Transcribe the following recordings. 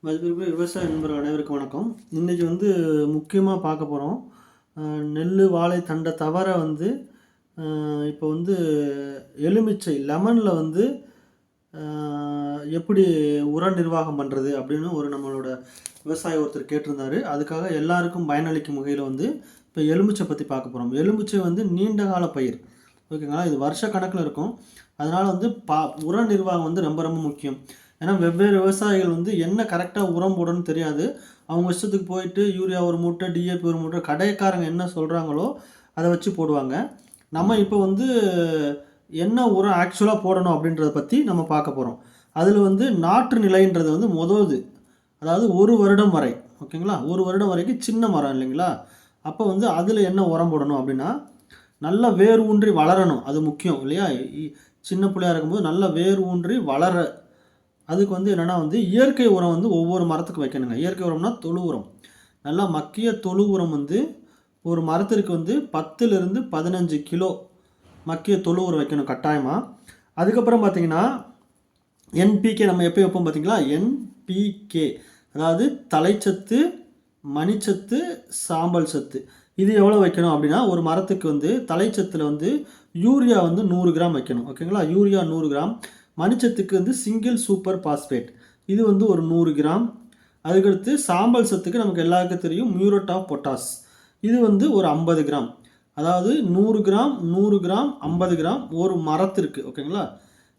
மதிப்பிற்குரிய விவசாய நண்பர்கள் அனைவருக்கும் வணக்கம். இன்றைக்கி முக்கியமாக பார்க்க போகிறோம். நெல் வாழை தண்டை தவிர இப்போ எலுமிச்சை லெமனில் எப்படி உர நிர்வாகம் பண்ணுறது அப்படின்னு நம்மளோட விவசாயி ஒருத்தர் கேட்டிருந்தார். அதுக்காக எல்லாருக்கும் பயனளிக்கும் வகையில் இப்போ எலுமிச்சை பற்றி பார்க்க போகிறோம். எலுமிச்சை நீண்ட கால பயிர், ஓகேங்களா. இது வருஷ கணக்கில் இருக்கும். அதனால் உர நிர்வாகம் ரொம்ப ரொம்ப முக்கியம். ஏன்னா வெவ்வேறு விவசாயிகள் என்ன கரெக்டாக உரம் போடணும்னு தெரியாது. அவங்க இஷ்டத்துக்கு போயிட்டு யூரியா ஒரு மூட்டை, டிஏபி ஒரு மூட்டை, கடைக்காரங்க என்ன சொல்கிறாங்களோ அதை வச்சு போடுவாங்க. நம்ம இப்போ என்ன உரம் ஆக்சுவலாக போடணும் அப்படின்றத பற்றி நம்ம பார்க்க போகிறோம். அதில் நாற்று நிலைன்றது முதல்து, அதாவது 1 வருடம் வரை, ஓகேங்களா. 1 வருடம் வரைக்கும் சின்ன மரம் இல்லைங்களா. அப்போ அதில் என்ன உரம் போடணும் அப்படின்னா, நல்லா வேர் ஊன்றி வளரணும். அது முக்கியம் இல்லையா. சின்ன பிள்ளையாக இருக்கும்போது நல்லா வேர் ஊன்றி வளர, அதுக்கு என்னென்னா இயற்கை உரம் ஒவ்வொரு மரத்துக்கு வைக்கணுங்க. இயற்கை உரம்னா தொழு உரம். நல்லா மக்கிய தொழு உரம் ஒரு மரத்திற்கு 10லிருந்து 15 கிலோ மக்கிய தொழு உரம் வைக்கணும் கட்டாயமாக. அதுக்கப்புறம் பார்த்திங்கன்னா என்பிகே நம்ம எப்போ வைப்போம் பார்த்தீங்களா. என்பிகே அதாவது தலைச்சத்து, மணிச்சத்து, சாம்பல் சத்து. இது எவ்வளோ வைக்கணும் அப்படின்னா, ஒரு மரத்துக்கு தலைச்சத்தில் யூரியா 100 கிராம் வைக்கணும், ஓகேங்களா. Urea 100 gram. மணிச்சத்துக்கு சிங்கிள் சூப்பர் பாஸ்பேட் இது ஒரு 100 கிராம். அதுக்கடுத்து சாம்பல் சத்துக்கு நமக்கு எல்லாருக்கும் தெரியும் மியூரேட் ஆஃப் பொட்டாஸ், இது ஒரு 50 கிராம். அதாவது 100 கிராம் 100 கிராம் 50 கிராம் ஒரு மரத்திற்கு, ஓகேங்களா.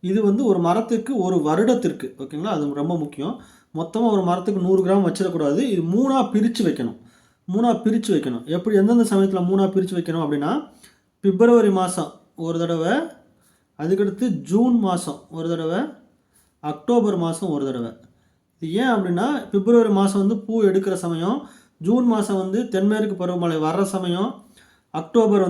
இது ஒரு மரத்துக்கு ஒரு வருடத்திற்கு, ஓகேங்களா. அது ரொம்ப முக்கியம். மொத்தமாக ஒரு மரத்துக்கு 100 கிராம் வச்சிடக்கூடாது. இது 3ஆக பிரித்து வைக்கணும். 3ஆக பிரித்து வைக்கணும். எப்படி எந்தெந்த சமயத்தில் 3ஆக பிரித்து வைக்கணும் அப்படின்னா, பிப்ரவரி மாதம் ஒரு தடவை, அதுக்கடுத்து ஜூன் மாதம் ஒரு தடவை, அக்டோபர் மாதம் ஒரு தடவை. இது ஏன் அப்படின்னா, பிப்ரவரி மாதம் பூ எடுக்கிற சமயம், ஜூன் மாதம் தென்மேற்கு பருவமழை வர்ற சமயம், அக்டோபர்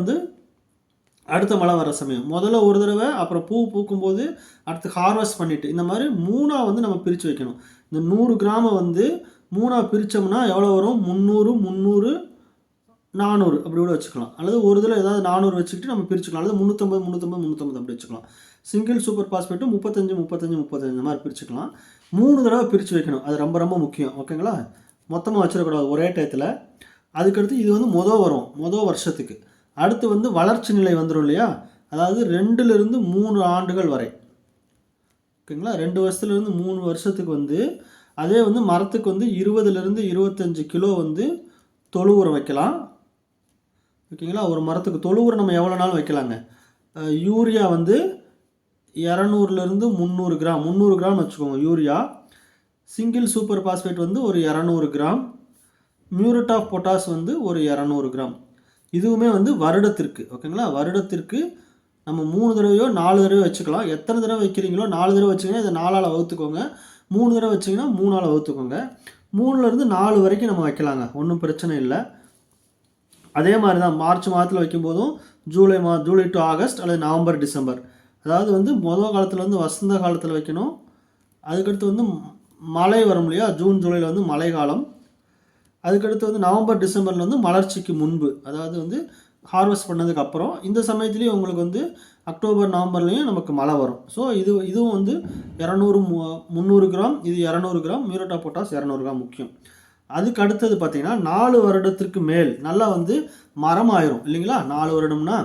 அடுத்த மழை வர்ற சமயம். முதல்ல ஒரு தடவை, அப்புறம் பூ பூக்கும்போது அடுத்து ஹார்வெஸ்ட் பண்ணிவிட்டு, இந்த மாதிரி 3ஆக நம்ம பிரித்து வைக்கணும். இந்த 100 கிராமை 3ஆக பிரித்தோம்னா எவ்வளோ வரும்? 300 300 400 அப்படி கூட வச்சுக்கலாம். அல்லது ஒரு இதில் ஏதாவது 400 வச்சுக்கிட்டு நம்ம பிரிச்சுக்கலாம். அல்லது 350 350 350 அப்படி வச்சுக்கலாம். சிங்கிள் சூப்பர் பாஸ்பேட்டு 35 35 35 இந்த மாதிரி பிரிச்சுக்கலாம். 3 தடவை பிரித்து வைக்கணும். அது ரொம்ப ரொம்ப முக்கியம், ஓகேங்களா. மொத்தமாக வச்சிடக்கூடாது ஒரே டயத்தில். அதுக்கடுத்து இது மொதல் வரும், மொதல் வருஷத்துக்கு. அடுத்து வளர்ச்சி நிலை வந்துடும் இல்லையா. அதாவது 2லிருந்து 3 ஆண்டுகள் வரை, ஓகேங்களா. 2 வருஷத்துலேருந்து 3 வருஷத்துக்கு அதே மரத்துக்கு 20லிருந்து 25 கிலோ தொழு உரம் வைக்கலாம், ஓகேங்களா. ஒரு மரத்துக்கு தொழு உரம் நம்ம எவ்வளோ நாள் வைக்கலாங்க. யூரியா 200லிருந்து 300 கிராம் 300 கிராம் வச்சுக்கோங்க யூரியா. சிங்கிள் சூப்பர் பாஸ்பேட் ஒரு 200 கிராம். மியூரேட் ஆஃப் பொட்டாஸ் ஒரு 200 கிராம். இதுவுமே வருடத்திற்கு, ஓகேங்களா. வருடத்திற்கு நம்ம 3 தடவையோ 4 தடவையோ வச்சுக்கலாம். எத்தனை தடவை வைக்கிறீங்களோ 4 தடவை வச்சிங்கன்னா இதை 4ஆல் வகுத்துக்கோங்க. 3 தடவை வச்சிங்கன்னா 3ஆல் வகுத்துக்கோங்க. 3லேருந்து 4 வரைக்கும் நம்ம வைக்கலாங்க, ஒன்றும் பிரச்சனை இல்லை. அதே மாதிரி தான் மார்ச் மாதத்தில் வைக்கும்போதும் ஜூலை டு ஆகஸ்ட் அல்லது நவம்பர் டிசம்பர், அதாவது முதல் காலத்தில் வசந்த காலத்தில் வைக்கணும். அதுக்கடுத்து மழை வரும் இல்லையா, ஜூன் ஜூலையில் மழை காலம். அதுக்கடுத்து நவம்பர் டிசம்பரில் மலர்ச்சிக்கு முன்பு, அதாவது ஹார்வெஸ்ட் பண்ணதுக்கு அப்புறம். இந்த சமயத்துலேயும் உங்களுக்கு அக்டோபர் நவம்பர்லேயும் நமக்கு மழை வரும். ஸோ இதுவும் 200 300 கிராம், இது 200 gram. Muriate of potash 200 gram முக்கியம். அதுக்கு அடுத்தது பார்த்திங்கன்னா 4 வருடத்திற்கு மேல் நல்லா மரம் ஆயிரும் இல்லைங்களா. 4 வருடம்னா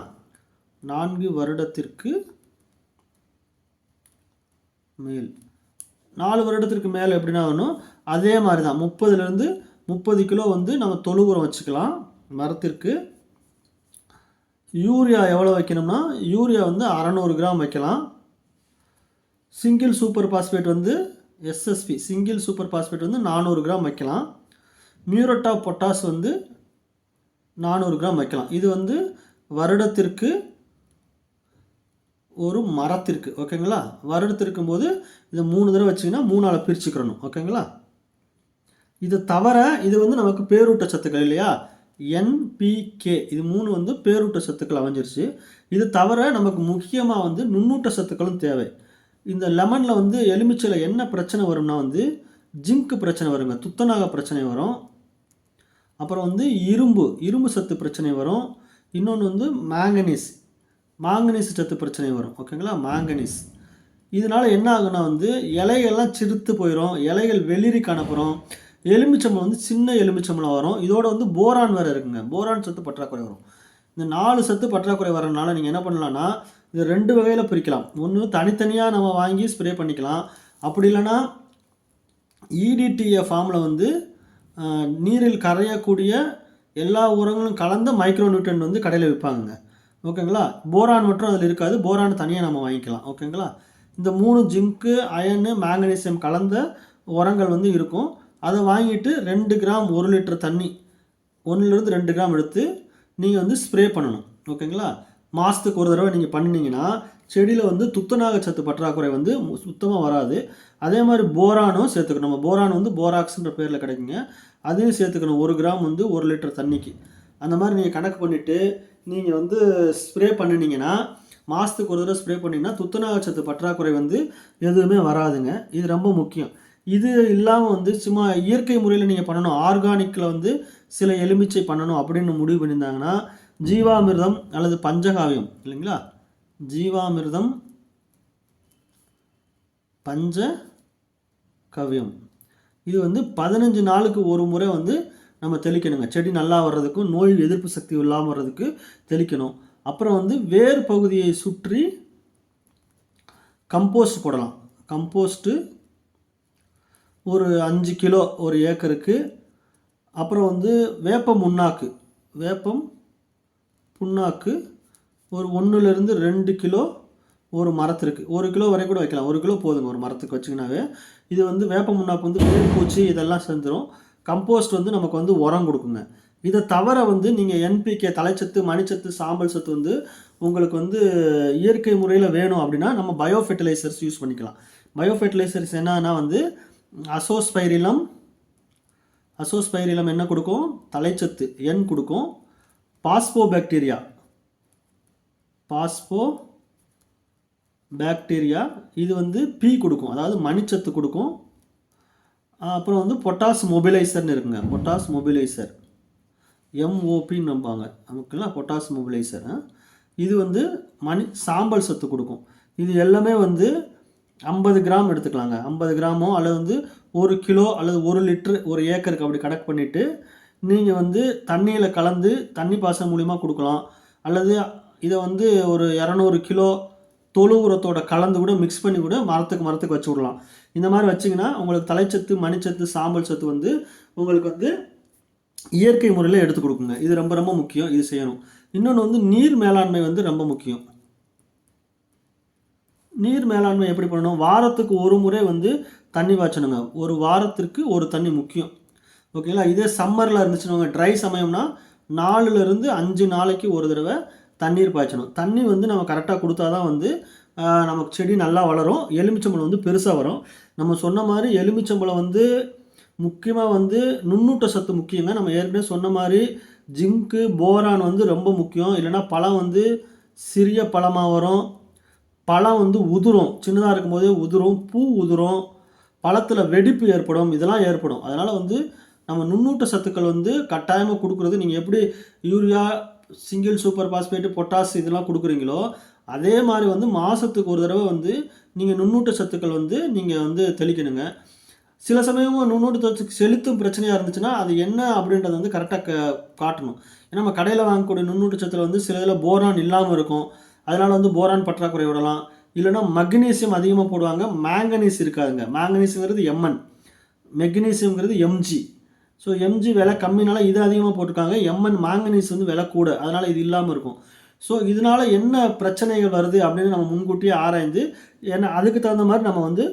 4 வருடத்திற்கு மேல். 4 வருடத்திற்கு மேல் எப்படின்னா வேணும், அதே மாதிரி தான் 30லிருந்து 30 கிலோ நம்ம தொழு உரம் வச்சுக்கலாம் மரத்திற்கு. யூரியா எவ்வளோ வைக்கணும்னா, யூரியா 600 கிராம் வைக்கலாம். Single super phosphate SSP single super phosphate 400 gram வைக்கலாம். மியூரேட் ஆஃப் பொட்டாஸ் 400 கிராம் வைக்கலாம். இது வருடத்திற்கு ஒரு மரத்திற்கு, ஓகேங்களா. வருடத்திற்கும் போது இதை 3 தடவை வச்சிங்கன்னா 3ஆல் பிரிச்சுக்கிறணும், ஓகேங்களா. இது தவிர இது நமக்கு பேரூட்ட சத்துக்கள் இல்லையா, என்பிகே, இது 3 பேரூட்ட சத்துக்கள் அமைஞ்சிருச்சு. இது தவிர நமக்கு முக்கியமாக நுண்ணூட்ட சத்துக்களும் தேவை. இந்த லெமனில் எலுமிச்சையில் என்ன பிரச்சனை வரும்னா ஜிங்க் பிரச்சனை வருங்க, துத்தநாக பிரச்சனை வரும். அப்புறம் இரும்பு சத்து பிரச்சனை வரும். இன்னொன்று மாங்கனீஸ் சத்து பிரச்சனை வரும், ஓகேங்களா. மாங்கனீஸ் இதனால் என்ன ஆகுனா வந்து இலைகள்லாம் சிறுத்து போயிடும், இலைகள் வெளிரி காணப்படும். எலுமிச்சம்பழம் வந்து சின்ன எலுமிச்சம்பழம் வரும். இதோட வந்து போரான் வேறு இருக்குங்க. போரான் சத்து பற்றாக்குறை வரும். இந்த 4 சத்து பற்றாக்குறை வரனால நீங்கள் என்ன பண்ணலான்னா, இது 2 வகையில் பிரிக்கலாம். ஒன்று தனித்தனியாக நம்ம வாங்கி ஸ்ப்ரே பண்ணிக்கலாம். அப்படி இல்லைன்னா EDTA ஃபார்மில் வந்து நீரில் கரையக்கூடிய எல்லா உரங்களும் கலந்த மைக்ரோ நியூட்ரன் வந்து கடையில் விற்பாங்க. ஓகேங்களா? போரான் மட்டும் அதில் இருக்காது. போரான் தனியாக நம்ம வாங்கிக்கலாம். ஓகேங்களா? இந்த 3 ஜிங்க்கு, அயனு, மேங்கனீசியம் கலந்த உரங்கள் வந்து இருக்கும். அதை வாங்கிட்டு 2 கிராம் 1 லிட்டர் தண்ணி 1லேருந்து 2 கிராம் எடுத்து நீங்கள் வந்து ஸ்ப்ரே பண்ணணும். ஓகேங்களா? மாதத்துக்கு ஒரு தடவை நீங்கள் பண்ணினீங்கன்னா செடியில் வந்து துத்தநாக சத்து பற்றாக்குறை வந்து சுத்தமாக வராது. அதே மாதிரி போரானும் சேர்த்துக்கணும். நம்ம போரான் வந்து போராக்ஸ்ன்ற பேரில் கிடைக்குங்க. அதையும் சேர்த்துக்கணும். 1 கிராம் வந்து 1 லிட்டர் தண்ணிக்கு. அந்த மாதிரி நீங்கள் கணக்கு பண்ணிவிட்டு நீங்கள் வந்து ஸ்ப்ரே பண்ணினீங்கன்னா, மாதத்துக்கு ஒரு தடவை ஸ்ப்ரே பண்ணிங்கன்னா துத்தநாக சத்து பற்றாக்குறை வந்து எதுவுமே வராதுங்க. இது ரொம்ப முக்கியம். இது இல்லாமல் வந்து சும்மா இயற்கை முறையில் நீங்கள் பண்ணணும், ஆர்கானிக்கில் வந்து சில எலுமிச்சை பண்ணணும் அப்படின்னு முடிவு பண்ணியிருந்தாங்கன்னா, ஜீவாமிர்தம் அல்லது பஞ்சகாவியம் இல்லைங்களா, ஜீவாமிர்தம் பஞ்சகவ்யம் இது வந்து 15 நாளுக்கு ஒரு முறை வந்து நம்ம தெளிக்கணுங்க. செடி நல்லா வர்றதுக்கும் நோய் எதிர்ப்பு சக்தி இல்லாமல் வர்றதுக்கு தெளிக்கணும். அப்புறம் வந்து வேர் பகுதியை சுற்றி கம்போஸ்ட் போடலாம். கம்போஸ்ட்டு ஒரு 5 கிலோ ஒரு ஏக்கருக்கு. அப்புறம் வந்து வேப்பம் புண்ணாக்கு ஒரு 1லேருந்து 2 கிலோ ஒரு மரத்திற்கு. 1 கிலோ வரை கூட வைக்கலாம். 1 கிலோ போதுங்க ஒரு மரத்துக்கு வச்சிங்கனாவே. இது வந்து வேப்ப முன்னாக்கு வந்து வேர்பூச்சி இதெல்லாம் சேர்ந்துடும். கம்போஸ்ட் வந்து நமக்கு வந்து உரம் கொடுக்குங்க. இதை தவிர வந்து நீங்கள் NPK தலைச்சத்து, மணிச்சத்து, சாம்பல் சத்து வந்து உங்களுக்கு வந்து இயற்கை முறையில் வேணும் அப்படின்னா நம்ம பயோ ஃபெர்டிலைசர்ஸ் யூஸ் பண்ணிக்கலாம். பயோ ஃபெர்டிலைசர்ஸ் என்னன்னா வந்து அசோஸ்பைரிலம் என்ன கொடுக்கும்? தலைச்சத்து N கொடுக்கும். பாஸ்போபாக்டீரியா இது வந்து P கொடுக்கும், அதாவது மணிச்சத்து கொடுக்கும். அப்புறம் வந்து பொட்டாஸ் மொபிலைசர்னு இருக்குங்க. பொட்டாஸ் மொபிலைசர் MOPன்னு நம்பாங்க நமக்குங்களா. பொட்டாஸ் மொபிலைசர் இது வந்து சாம்பல் சத்து கொடுக்கும். இது எல்லாமே வந்து 50 கிராம் எடுத்துக்கலாங்க. 50 கிராமோ அல்லது வந்து 1 கிலோ அல்லது 1 லிட்டரு ஒரு ஏக்கருக்கு அப்படி கணக்கு பண்ணிவிட்டு நீங்கள் வந்து தண்ணியில் கலந்து தண்ணி பாசனம் மூலிமா கொடுக்கலாம். அல்லது இதை வந்து ஒரு 200 கிலோ தொழு உரத்தோட கலந்து கூட மிக்ஸ் பண்ணி கூட மரத்துக்கு வச்சு விடலாம். இந்த மாதிரி வச்சிங்கன்னா உங்களுக்கு தலைச்சத்து, மணிச்சத்து, சாம்பல் சத்து வந்து உங்களுக்கு வந்து இயற்கை முறையில் எடுத்து கொடுக்குங்க. இது ரொம்ப ரொம்ப முக்கியம். இது செய்யணும். இன்னொன்று வந்து நீர் மேலாண்மை வந்து ரொம்ப முக்கியம். நீர் மேலாண்மை எப்படி பண்ணணும்? வாரத்துக்கு ஒரு முறை வந்து தண்ணி பாய்ச்சணுங்க. ஒரு வாரத்திற்கு ஒரு தண்ணி முக்கியம். ஓகேங்களா? இதே சம்மரில் இருந்துச்சுன்னா ட்ரை சமயம்னா 4லேருந்து 5 நாளைக்கு ஒரு தடவை தண்ணீர் பாய்ச்சணும். தண்ணி வந்து நம்ம கரெக்டாக கொடுத்தா தான் வந்து நமக்கு செடி நல்லா வளரும். எலுமிச்சம்பழம் வந்து பெருசாக வரும். நம்ம சொன்ன மாதிரி எலுமிச்சம்பழம் வந்து முக்கியமாக வந்து நுண்ணூட்ட சத்து முக்கியங்க. நம்ம ஏற்கனவே சொன்ன மாதிரி ஜிங்க்கு, போரான் வந்து ரொம்ப முக்கியம். இல்லைனா பழம் வந்து சிறிய பழமாக வரும். பழம் வந்து உதிரும், சின்னதாக இருக்கும்போதே உதிரும், பூ உதிரும், பழத்தில் வெடிப்பு ஏற்படும், இதெல்லாம் ஏற்படும். அதனால் வந்து நம்ம நுண்ணூட்ட சத்துக்கள் வந்து கட்டாயமாக கொடுக்குறது. நீங்கள் எப்படி urea, single super phosphate, potash இதெல்லாம் கொடுக்குறீங்களோ அதே மாதிரி வந்து மாதத்துக்கு ஒரு தடவை வந்து நீங்கள் நுண்ணூட்ட சத்துக்கள் வந்து நீங்கள் வந்து தெளிக்கணுங்க. சில சமயம் நுண்ணூட்ட சத்துக்கு செலுத்தும் பிரச்சனையாக இருந்துச்சுன்னா அது என்ன அப்படின்றத வந்து கரெக்டாக காட்டணும். ஏன்னா நம்ம கடையில் வாங்கக்கூடிய நுண்ணூட்ட சத்தில் வந்து சில இதில் போரான் இல்லாமல் இருக்கும். அதனால் வந்து போரான் பற்றாக்குறை விடலாம். இல்லைனா மக்னீசியம் அதிகமாக போடுவாங்க, மேங்கனீஸ் இருக்காதுங்க. மேங்கனீஸுங்கிறது Mn, மெக்னீசியம்ங்கிறது Mg. ஸோ Mg விலை கம்மினால இது அதிகமாக போட்டிருக்காங்க. Mn மேங்கனீஸ் வந்து விலை கூட, அதனால் இது இல்லாமல் இருக்கும். ஸோ இதனால் என்ன பிரச்சனைகள் வருது அப்படின்னு நம்ம முன்கூட்டியே ஆராய்ந்து ஏன்னா அதுக்கு தகுந்த மாதிரி நம்ம வந்து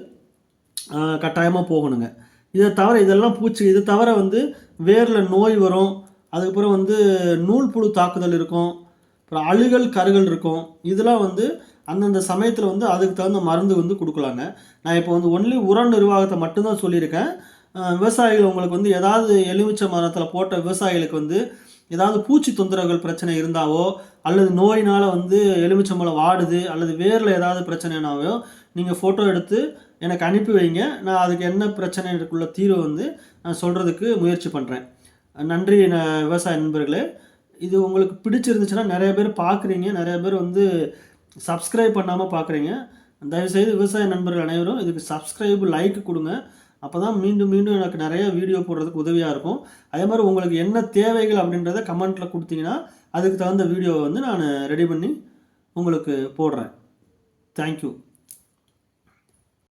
கட்டாயமாக போகணுங்க. இதை தவிர இதெல்லாம் பூச்சி, இது தவிர வந்து வேரில் நோய் வரும். அதுக்கப்புறம் வந்து நூல் புழு தாக்குதல் இருக்கும். அப்புறம் அழுகல், கருகள் இருக்கும். இதெல்லாம் வந்து அந்தந்த சமயத்தில் வந்து அதுக்கு தகுந்த மருந்து வந்து கொடுக்கலாங்க. நான் இப்போ வந்து ஒன்லி உர நிர்வாகத்தை மட்டும்தான் சொல்லியிருக்கேன். விவசாயிகள் உங்களுக்கு வந்து ஏதாவது எலுமிச்சை மரத்தில் போட்ட விவசாயிகளுக்கு வந்து ஏதாவது பூச்சி தொந்தரவுகள் பிரச்சனை இருந்தாவோ அல்லது நோயினால் வந்து எலுமிச்சம்பழம் வாடுது அல்லது வேரில் ஏதாவது பிரச்சனைனாவோ நீங்கள் ஃபோட்டோ எடுத்து எனக்கு அனுப்பி வைங்க. நான் அதுக்கு என்ன பிரச்சனைக்குள்ள தீர்வை வந்து நான் சொல்கிறதுக்கு முயற்சி பண்ணுறேன். நன்றி விவசாய நண்பர்களே. இது உங்களுக்கு பிடிச்சிருந்துச்சுன்னா நிறைய பேர் பார்க்குறீங்க, நிறைய பேர் வந்து சப்ஸ்கிரைப் பண்ணாமல் பார்க்குறீங்க. தயவுசெய்து விவசாய நண்பர்கள் அனைவரும் இதுக்கு சப்ஸ்கிரைப் லைக் கொடுங்க. அப்போ தான் மீண்டும் மீண்டும் எனக்கு நிறைய வீடியோ போடுறதுக்கு உதவியாக இருக்கும். அதே மாதிரி உங்களுக்கு என்ன தேவைகள் அப்படின்றத கமெண்ட்டில் கொடுத்தீங்கன்னா அதுக்கு தகுந்த வீடியோவை வந்து நான் ரெடி பண்ணி உங்களுக்கு போடுறேன். தேங்க்யூ.